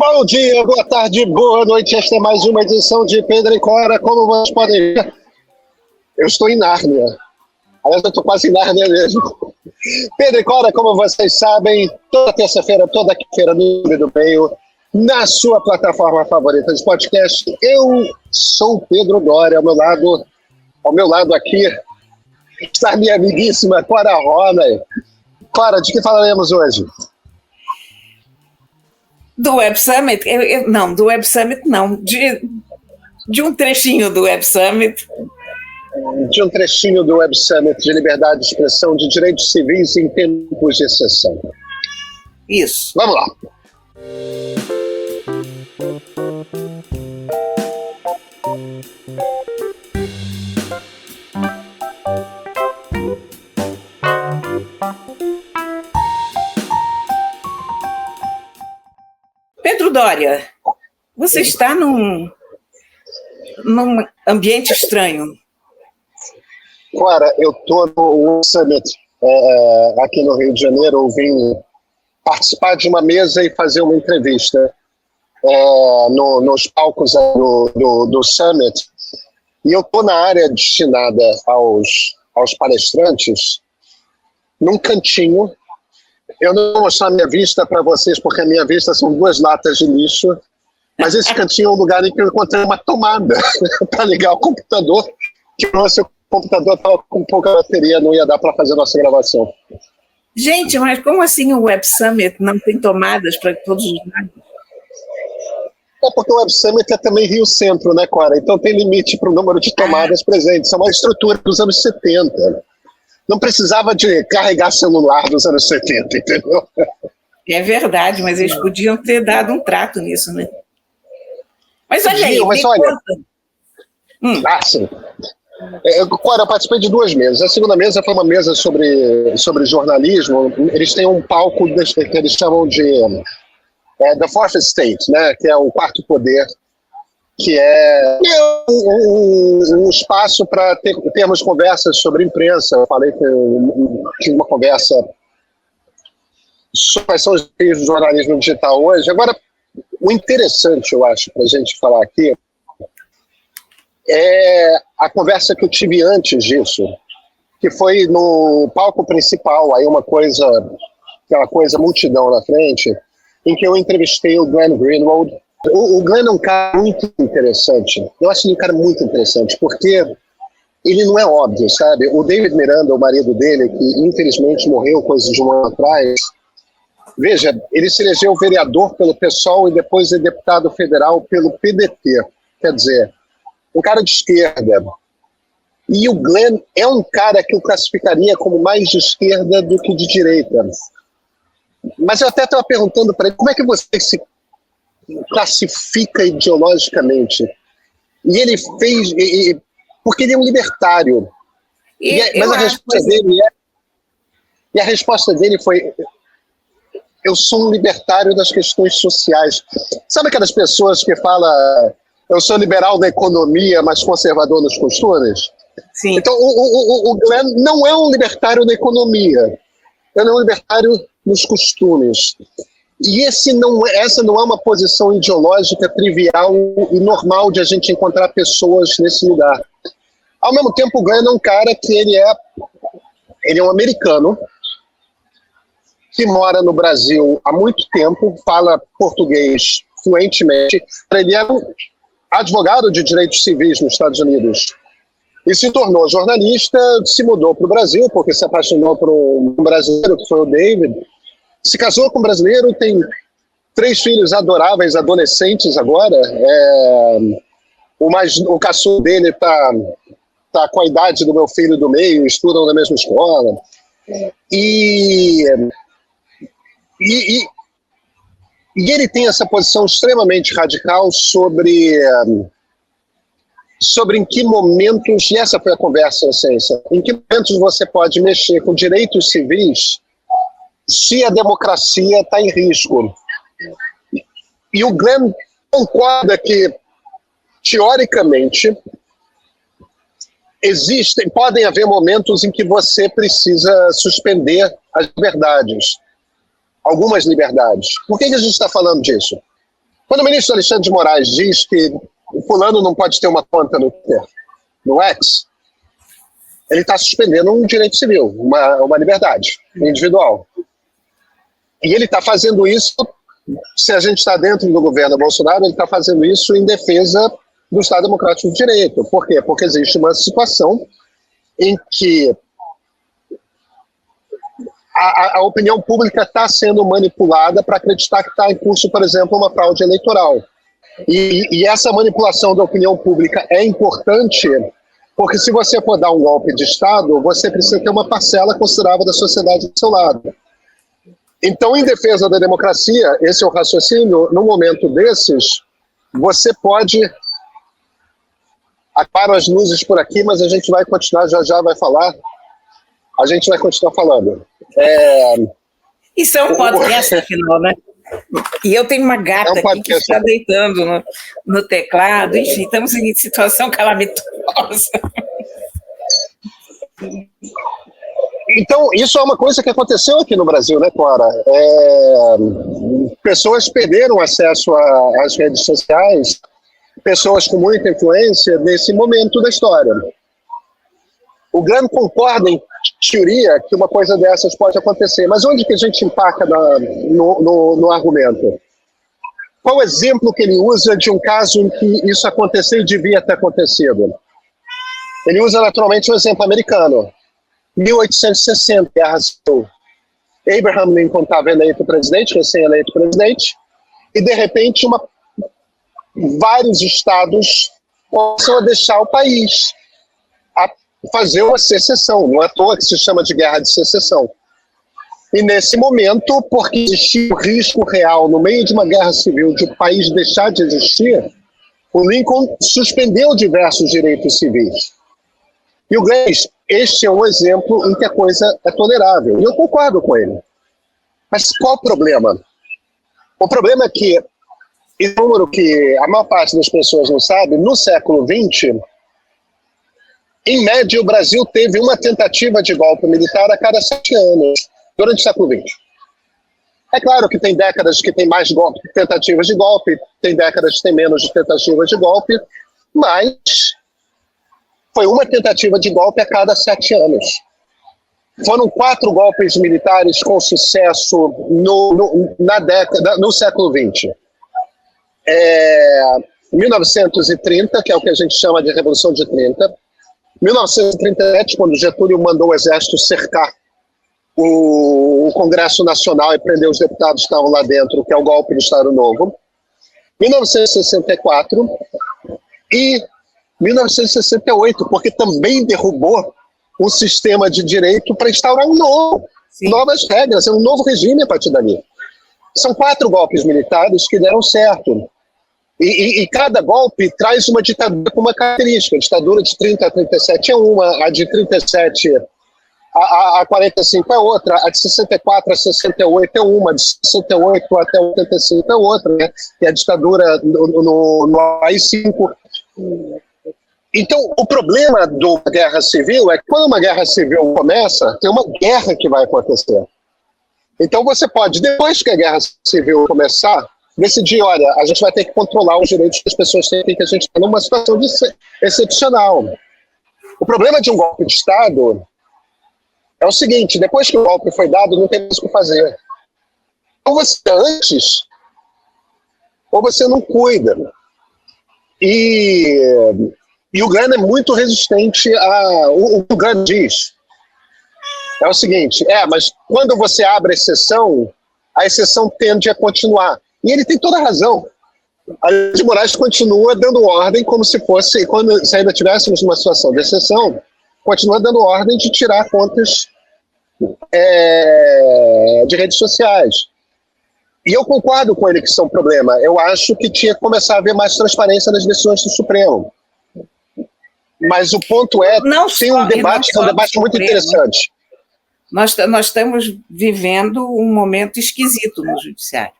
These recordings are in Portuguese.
Bom dia, boa tarde, boa noite. Esta é mais uma edição de Pedro e Cora. Como vocês podem ver, eu estou em Nárnia. Aliás, eu estou quase em Nárnia mesmo. Pedro e Cora, como vocês sabem, toda terça-feira, toda quinta-feira, no YouTube do Meio, na sua plataforma favorita de podcast. Eu sou o Pedro Doria, ao meu lado aqui está minha amiguíssima Cora Ronay. Cora, de que falaremos hoje? Do Web Summit? Não, do Web Summit não. De um trechinho do Web Summit. De um trechinho do Web Summit de liberdade de expressão, de direitos civis em tempos de exceção. Isso. Vamos lá. Pedro Doria, você está num ambiente estranho. Clara, eu estou no Summit aqui no Rio de Janeiro. Eu vim participar de uma mesa e fazer uma entrevista nos palcos do Summit. E eu estou na área destinada aos palestrantes, num cantinho. Eu não vou mostrar a minha vista para vocês, porque a minha vista são 2 latas de lixo, mas esse cantinho é um lugar em que eu encontrei uma tomada para ligar o computador, que o nosso computador estava com pouca bateria, não ia dar para fazer a nossa gravação. Gente, mas como assim o Web Summit não tem tomadas para todos os lados? É porque o Web Summit é também Rio Centro, né, Cora? Então tem limite para o número de tomadas presentes. É uma estrutura dos anos 70. Não precisava de carregar celular dos anos 70, entendeu? É verdade, mas eles podiam ter dado um trato nisso, né? Mas olha aí, mas olha... sim. Cora, eu participei de 2 mesas. A segunda mesa foi uma mesa sobre jornalismo. Eles têm um palco que eles chamam de The Fourth Estate, né? Que é o quarto poder, que é um espaço para termos conversas sobre imprensa. Eu falei que eu tive uma conversa sobre quais são os desafios do jornalismo digital hoje. Agora, o interessante, eu acho, para a gente falar aqui, é a conversa que eu tive antes disso, que foi no palco principal, aí aquela coisa multidão na frente, em que eu entrevistei o Glenn Greenwald. O Glenn é um cara muito interessante. Eu acho ele um cara muito interessante, porque ele não é óbvio, sabe? O David Miranda, o marido dele, que infelizmente morreu coisa de um ano atrás, veja, ele se elegeu vereador pelo PSOL e depois é deputado federal pelo PDT. Quer dizer, um cara de esquerda. E o Glenn é um cara que eu classificaria como mais de esquerda do que de direita. Mas eu até estava perguntando para ele, como é que você se classifica ideologicamente? E ele fez... porque ele é um libertário. Mas a resposta dele foi: eu sou um libertário das questões sociais. Sabe aquelas pessoas que falam, eu sou liberal na economia, mas conservador nos costumes? Sim. Então, o Glenn não é um libertário na economia, ele é um libertário nos costumes. E essa não é uma posição ideológica trivial e normal de a gente encontrar pessoas nesse lugar. Ao mesmo tempo, o Glenn é um cara que ele é um americano que mora no Brasil há muito tempo, fala português fluentemente. Ele é um advogado de direitos civis nos Estados Unidos e se tornou jornalista, se mudou para o Brasil porque se apaixonou por um brasileiro, que foi o David. Se casou com um brasileiro, tem 3 filhos adoráveis, adolescentes agora. O caçula dele está com a idade do meu filho do meio, estudam na mesma escola. E ele tem essa posição extremamente radical sobre em que momentos, e essa foi a conversa em essência, em que momentos você pode mexer com direitos civis se a democracia está em risco. E o Glenn concorda que, teoricamente, podem haver momentos em que você precisa suspender as liberdades, algumas liberdades. Por que a gente está falando disso? Quando o ministro Alexandre de Moraes diz que o fulano não pode ter uma conta no X, ele está suspendendo um direito civil, uma liberdade individual. E ele está fazendo isso, se a gente está dentro do governo Bolsonaro, ele está fazendo isso em defesa do Estado Democrático de Direito. Por quê? Porque existe uma situação em que a opinião pública está sendo manipulada para acreditar que está em curso, por exemplo, uma fraude eleitoral. E essa manipulação da opinião pública é importante, porque se você for dar um golpe de Estado, você precisa ter uma parcela considerável da sociedade do seu lado. Então, em defesa da democracia, esse é o raciocínio, num momento desses, você pode... Aparo as luzes por aqui, mas a gente vai continuar, já vai falar. A gente vai continuar falando. Isso é um podcast, afinal, né? E eu tenho uma gata aqui que está deitando no teclado. Enfim, estamos em situação calamitosa. Então, isso é uma coisa que aconteceu aqui no Brasil, né, Clara? Pessoas perderam acesso às redes sociais, pessoas com muita influência nesse momento da história. O Graham concorda em teoria que uma coisa dessas pode acontecer, mas onde que a gente empaca no argumento? Qual o exemplo que ele usa de um caso em que isso aconteceu e devia ter acontecido? Ele usa naturalmente um exemplo americano. 1860, Guerra Civil. Abraham Lincoln estava eleito presidente, recém-eleito presidente, e de repente vários estados começam a deixar o país, a fazer uma secessão. Não é à toa que se chama de Guerra de Secessão. E nesse momento, porque existia o risco real no meio de uma guerra civil de o país deixar de existir, o Lincoln suspendeu diversos direitos civis. E o Graham, este é um exemplo em que a coisa é tolerável. E eu concordo com ele. Mas qual o problema? O problema é que, e um número que a maior parte das pessoas não sabe, no século XX, em média, o Brasil teve uma tentativa de golpe militar a cada 7 anos, durante o século XX. É claro que tem décadas que tem mais tentativas de golpe, tem décadas que tem menos de tentativas de golpe, mas foi uma tentativa de golpe a cada 7 anos. Foram 4 golpes militares com sucesso no século XX. 1930, que é o que a gente chama de Revolução de 30. 1937, quando Getúlio mandou o exército cercar o Congresso Nacional e prender os deputados que estavam lá dentro, que é o golpe do Estado Novo. 1964 e 1968, porque também derrubou um sistema de direito para instaurar novas regras, um novo regime a partir dali. São 4 golpes militares que deram certo. E cada golpe traz uma ditadura com uma característica. A ditadura de 30 a 37 é uma, a de 37 a 45 é outra, a de 64 a 68 é uma, a de 68 até 85 é outra, né? E a ditadura no AI-5. Então, o problema da guerra civil é que quando uma guerra civil começa, tem uma guerra que vai acontecer. Então você pode, depois que a guerra civil começar, decidir, olha, a gente vai ter que controlar os direitos que as pessoas têm, que a gente está numa situação excepcional. O problema de um golpe de Estado é o seguinte, depois que o golpe foi dado, não tem mais o que fazer. Ou você antes, ou você não cuida. E o Graham é muito resistente o que o Graham diz. É o seguinte, mas quando você abre a exceção tende a continuar. E ele tem toda a razão. Alexandre de Moraes continua dando ordem como se fosse, se ainda tivéssemos numa situação de exceção, continua dando ordem de tirar contas de redes sociais. E eu concordo com ele que isso é um problema. Eu acho que tinha que começar a haver mais transparência nas decisões do Supremo. Mas o ponto tem um debate, que é um debate muito interessante. Nós estamos vivendo um momento esquisito no judiciário.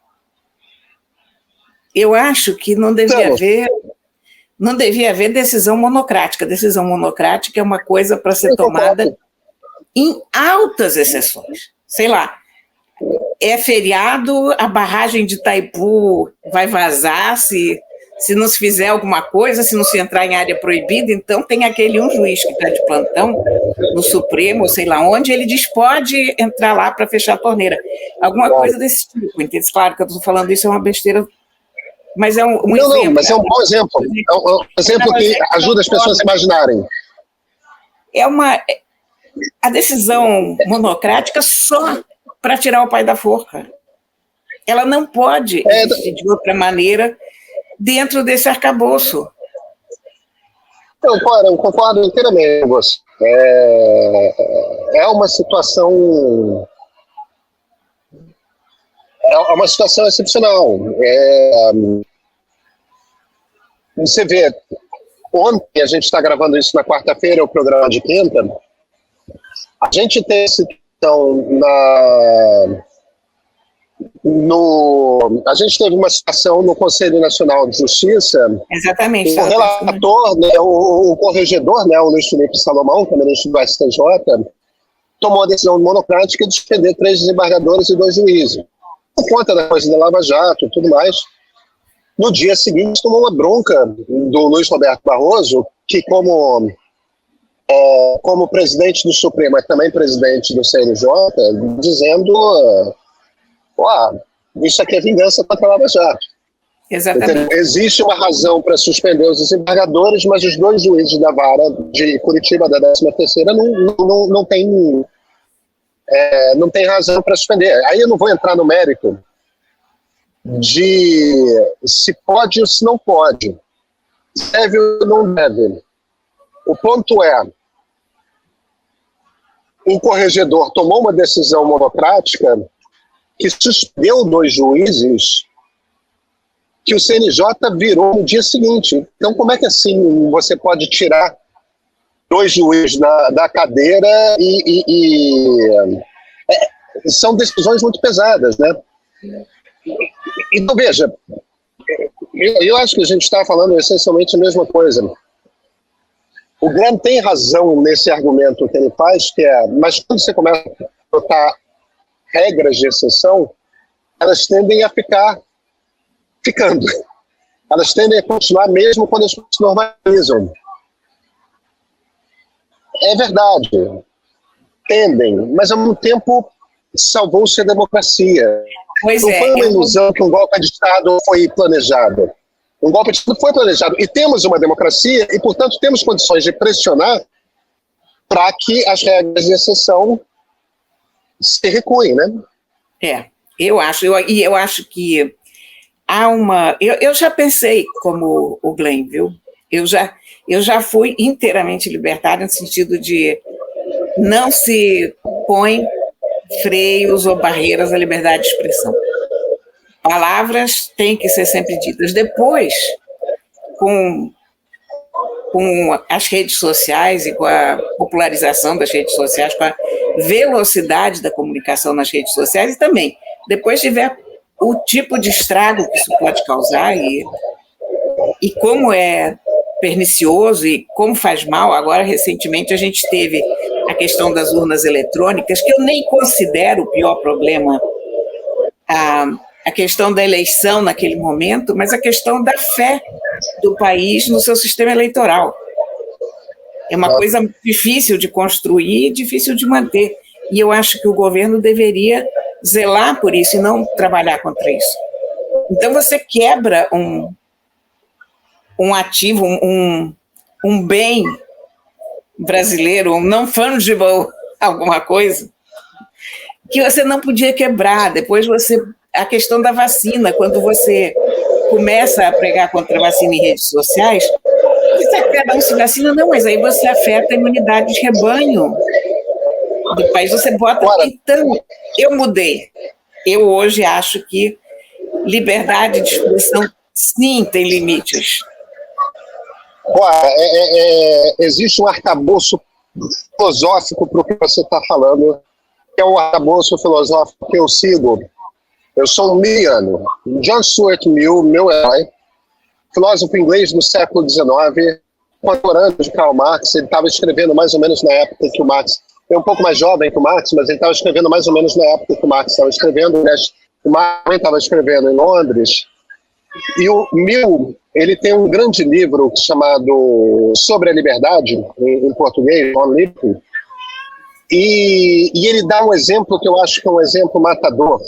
Eu acho que não devia haver decisão monocrática. Decisão monocrática é uma coisa para ser tomada em altas exceções. Sei lá, é feriado, a barragem de Itaipu vai vazar se não se fizer alguma coisa, se não se entrar em área proibida. Então tem aquele um juiz que está de plantão no Supremo, ou sei lá onde, ele diz, pode entrar lá para fechar a torneira. Alguma coisa desse tipo, entende? Claro que eu estou falando isso, é uma besteira, mas é um exemplo. Não, mas é um bom exemplo. É um exemplo que ajuda as pessoas a imaginarem. A decisão monocrática só para tirar o pai da forca. Ela não pode existir de outra maneira dentro desse arcabouço. Eu concordo inteiramente com você. É uma situação... É uma situação excepcional. Você vê, ontem, a gente está gravando isso na quarta-feira, o programa de quinta, a gente tem esse a gente teve uma situação no Conselho Nacional de Justiça. Exatamente. O relator, né, o corregedor, né, o Luiz Felipe Salomão, que é ministro do STJ, tomou a decisão monocrática de suspender 3 desembargadores e 2 juízes. Por conta da coisa da Lava Jato e tudo mais. No dia seguinte, tomou uma bronca do Luiz Roberto Barroso, que como presidente do Supremo, mas também presidente do CNJ, dizendo isso aqui é vingança contra a Lava Jato. Exatamente. Então, existe uma razão para suspender os desembargadores, mas os 2 juízes da vara de Curitiba, da 13ª, não tem razão para suspender. Aí eu não vou entrar no mérito de se pode ou se não pode, deve ou não deve. O ponto é, o corregedor tomou uma decisão monocrática que suspendeu 2 juízes que o CNJ virou no dia seguinte. Então, como é que assim você pode tirar 2 juízes da cadeira são decisões muito pesadas, né? Então, veja, eu acho que a gente está falando essencialmente a mesma coisa. O Graham tem razão nesse argumento que ele faz, mas quando você começa a botar regras de exceção, elas tendem a ficando. Elas tendem a continuar mesmo quando as coisas se normalizam. É verdade. Tendem, mas ao mesmo tempo salvou-se a democracia. Não foi uma ilusão que um golpe de Estado foi planejado. Um golpe de Estado foi planejado. E temos uma democracia e, portanto, temos condições de pressionar para que as regras de exceção se recuem, né? Eu acho que há uma... Eu já pensei como o Glenn, viu? Eu já fui inteiramente libertária no sentido de não se põe freios ou barreiras à liberdade de expressão. Palavras têm que ser sempre ditas. Depois, com as redes sociais e com a popularização das redes sociais, com a velocidade da comunicação nas redes sociais, e também, depois de ver o tipo de estrago que isso pode causar e como é pernicioso e como faz mal. Agora, recentemente, a gente teve a questão das urnas eletrônicas, que eu nem considero o pior problema a questão da eleição naquele momento, mas a questão da fé do país no seu sistema eleitoral. É uma coisa difícil de construir e difícil de manter. E eu acho que o governo deveria zelar por isso e não trabalhar contra isso. Então você quebra um ativo, um bem brasileiro, um non-fungible alguma coisa, que você não podia quebrar. Depois a questão da vacina, quando você começa a pregar contra a vacina em redes sociais, cada um se vacina, não, mas aí você afeta a imunidade de rebanho do país, você bota... Então, eu mudei. Eu hoje acho que liberdade de expressão, sim, tem limites. Existe um arcabouço filosófico para o que você está falando, que é um arcabouço filosófico que eu sigo. Eu sou um miliano. John Stuart Mill, meu herói, filósofo inglês do século XIX, contemporâneo de Karl Marx. Ele estava escrevendo mais ou menos na época que o Marx é um pouco mais jovem que o Marx, mas ele estava escrevendo mais ou menos na época que o Marx estava escrevendo, né? O Marx também estava escrevendo em Londres, e o Mill, ele tem um grande livro chamado Sobre a Liberdade, em português, On Liberty, e ele dá um exemplo que eu acho que é um exemplo matador,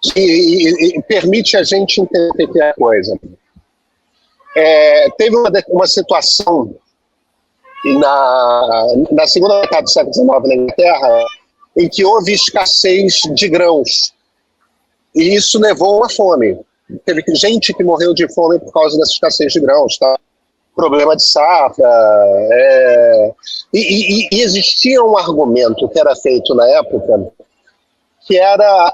que permite a gente entender a coisa. Teve uma situação na segunda metade do século XIX na Inglaterra, em que houve escassez de grãos. E isso levou a uma fome. Teve gente que morreu de fome por causa dessa escassez de grãos. Tá? Problema de safra. E existia um argumento que era feito na época, que era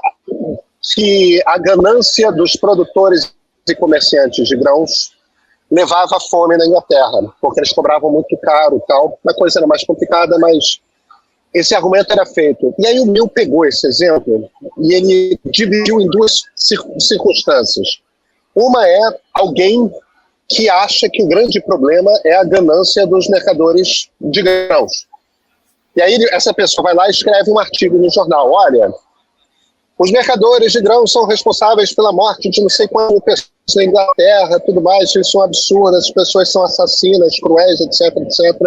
que a ganância dos produtores e comerciantes de grãos levava à fome na Inglaterra, porque eles cobravam muito caro e tal. A coisa era mais complicada, mas esse argumento era feito. E aí o Mill pegou esse exemplo e ele dividiu em duas circunstâncias. Uma é alguém que acha que o grande problema é a ganância dos mercadores de grãos. E aí essa pessoa vai lá e escreve um artigo no jornal. Olha, os mercadores de grãos são responsáveis pela morte de não sei quantas pessoas na Inglaterra, tudo mais, isso é um absurdo, as pessoas são assassinas, cruéis, etc, etc,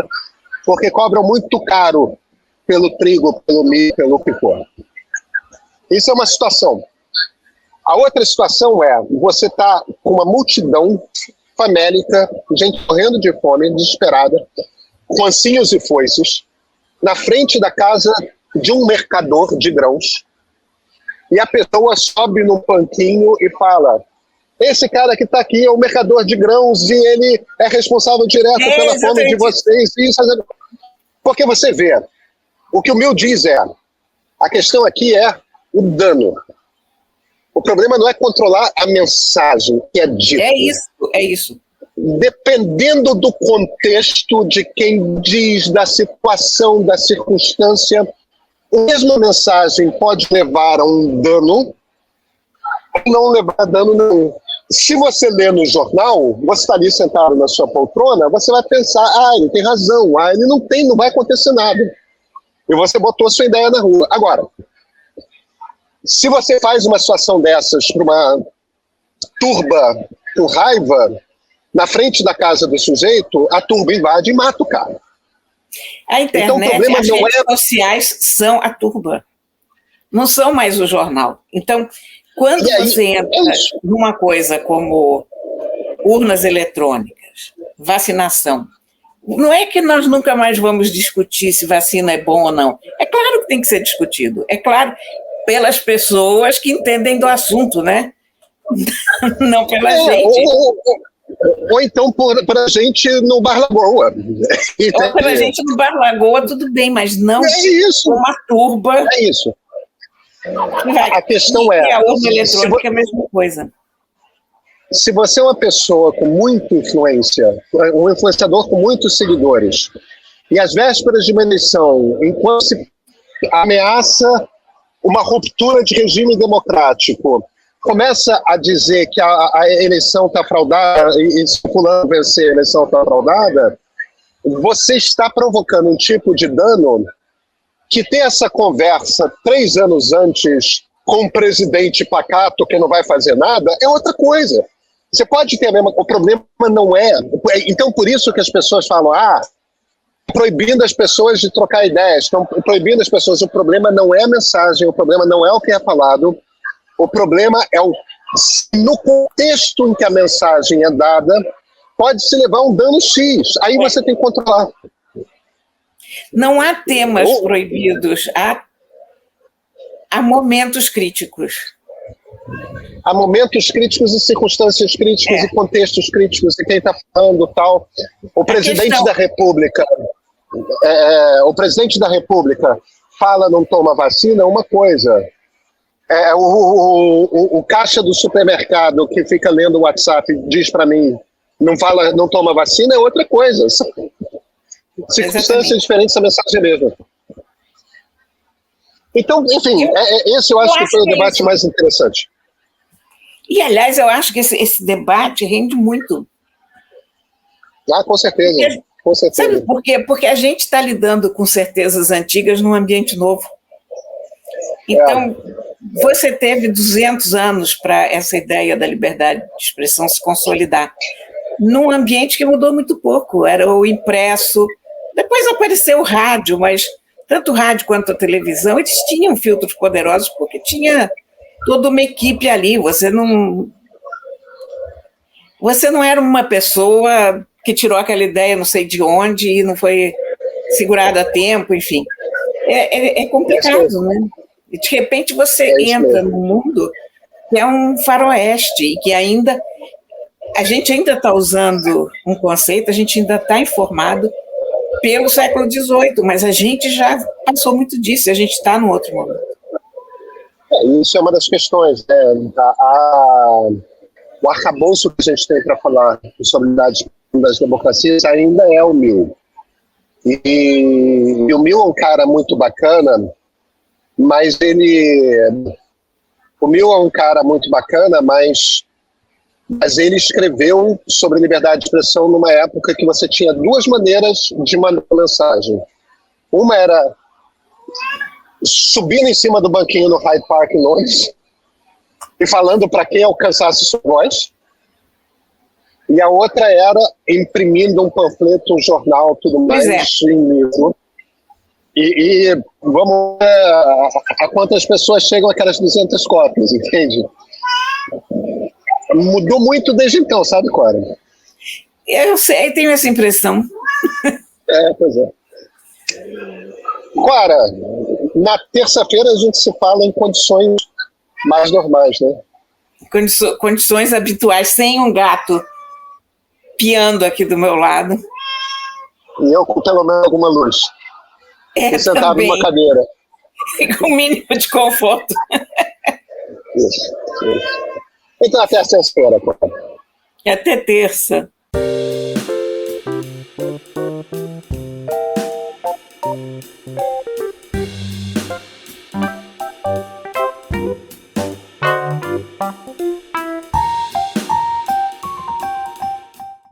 porque cobram muito caro pelo trigo, pelo milho, pelo que for. Isso é uma situação. A outra situação é, você está com uma multidão famélica, gente correndo de fome, desesperada, com ancinhos e foices, na frente da casa de um mercador de grãos, e a pessoa sobe no banquinho e fala: esse cara que está aqui é o mercador de grãos e ele é responsável direto pela fome de vocês. Porque você vê, o que o Mill diz a questão aqui é o dano. O problema não é controlar a mensagem que é dita. É isso. Dependendo do contexto de quem diz, da situação, da circunstância, a mesma mensagem pode levar a um dano ou não levar a dano nenhum. Se você lê no jornal, você está ali sentado na sua poltrona, você vai pensar, ele tem razão, ele não vai acontecer nada. E você botou a sua ideia na rua. Agora, se você faz uma situação dessas para uma turba com raiva, na frente da casa do sujeito, a turba invade e mata o cara. A internet, então, as redes sociais são a turba, não são mais o jornal. Então, quando você entra numa coisa como urnas eletrônicas, vacinação, não é que nós nunca mais vamos discutir se vacina é bom ou não. É claro que tem que ser discutido. É claro, pelas pessoas que entendem do assunto, né? Não pela gente. Ou então para a gente no Bar Lagoa. Ou para a gente no Bar Lagoa, tudo bem, mas não uma turba. É isso. A questão é... a urna eletrônica é a mesma coisa. Se você é uma pessoa com muita influência, um influenciador com muitos seguidores, e às vésperas de uma eleição, enquanto se ameaça uma ruptura de regime democrático, começa a dizer que a eleição está fraudada e se fulano vencer a eleição está fraudada, você está provocando um tipo de dano que ter essa conversa 3 anos antes com um presidente pacato que não vai fazer nada é outra coisa. Você pode ter a mesma... O problema não é... Então, por isso que as pessoas falam, proibindo as pessoas de trocar ideias, estão proibindo as pessoas. O problema não é a mensagem, o problema não é o que é falado, o problema é no contexto em que a mensagem é dada, pode-se levar um dano X. Aí você tem que controlar. Não há temas proibidos, há momentos críticos. Há momentos críticos e circunstâncias críticas e contextos críticos, e quem está falando tal. O presidente da República, fala não toma vacina, é uma coisa. O caixa do supermercado que fica lendo o WhatsApp e diz para mim não toma vacina é outra coisa. Circunstâncias diferentes, a mensagem é mesmo. Então, enfim, esse eu acho que foi o debate mais interessante. E, aliás, eu acho que esse debate rende muito. Com certeza. Com certeza. Sabe por quê? Porque a gente está lidando com certezas antigas num ambiente novo. Então, você teve 200 anos para essa ideia da liberdade de expressão se consolidar, num ambiente que mudou muito pouco. Era o impresso, depois apareceu o rádio, mas tanto o rádio quanto a televisão, eles tinham filtros poderosos, porque tinha toda uma equipe ali. Você não era uma pessoa que tirou aquela ideia não sei de onde e não foi segurada a tempo, enfim. É complicado, né? E de repente você entra num mundo que é um faroeste e que a gente ainda está usando um conceito, a gente ainda está informado pelo século XVIII, mas a gente já passou muito disso, a gente está num outro momento. Isso é uma das questões, né? O arcabouço que a gente tem para falar sobre das democracias ainda é o Mill. E o Mill é um cara muito bacana, mas o Mill é um cara muito bacana, mas ele escreveu sobre liberdade de expressão numa época que você tinha duas maneiras de mandar mensagem. Uma era subindo em cima do banquinho no Hyde Park em Londres e falando para quem alcançasse sua voz. E a outra era imprimindo um panfleto, um jornal, tudo mais, em livro. E vamos ver a quantas pessoas chegam aquelas 200 cópias, entende? Mudou muito desde então, sabe, Cora? Eu sei, tenho essa impressão. Pois é. Cora, na terça-feira a gente se fala em condições mais normais, né? Condições habituais, sem um gato piando aqui do meu lado. E eu com pelo menos alguma luz. E sentado também. numa cadeira. E com o mínimo de conforto. Isso. Então até a sexta-feira, Cora. Até terça.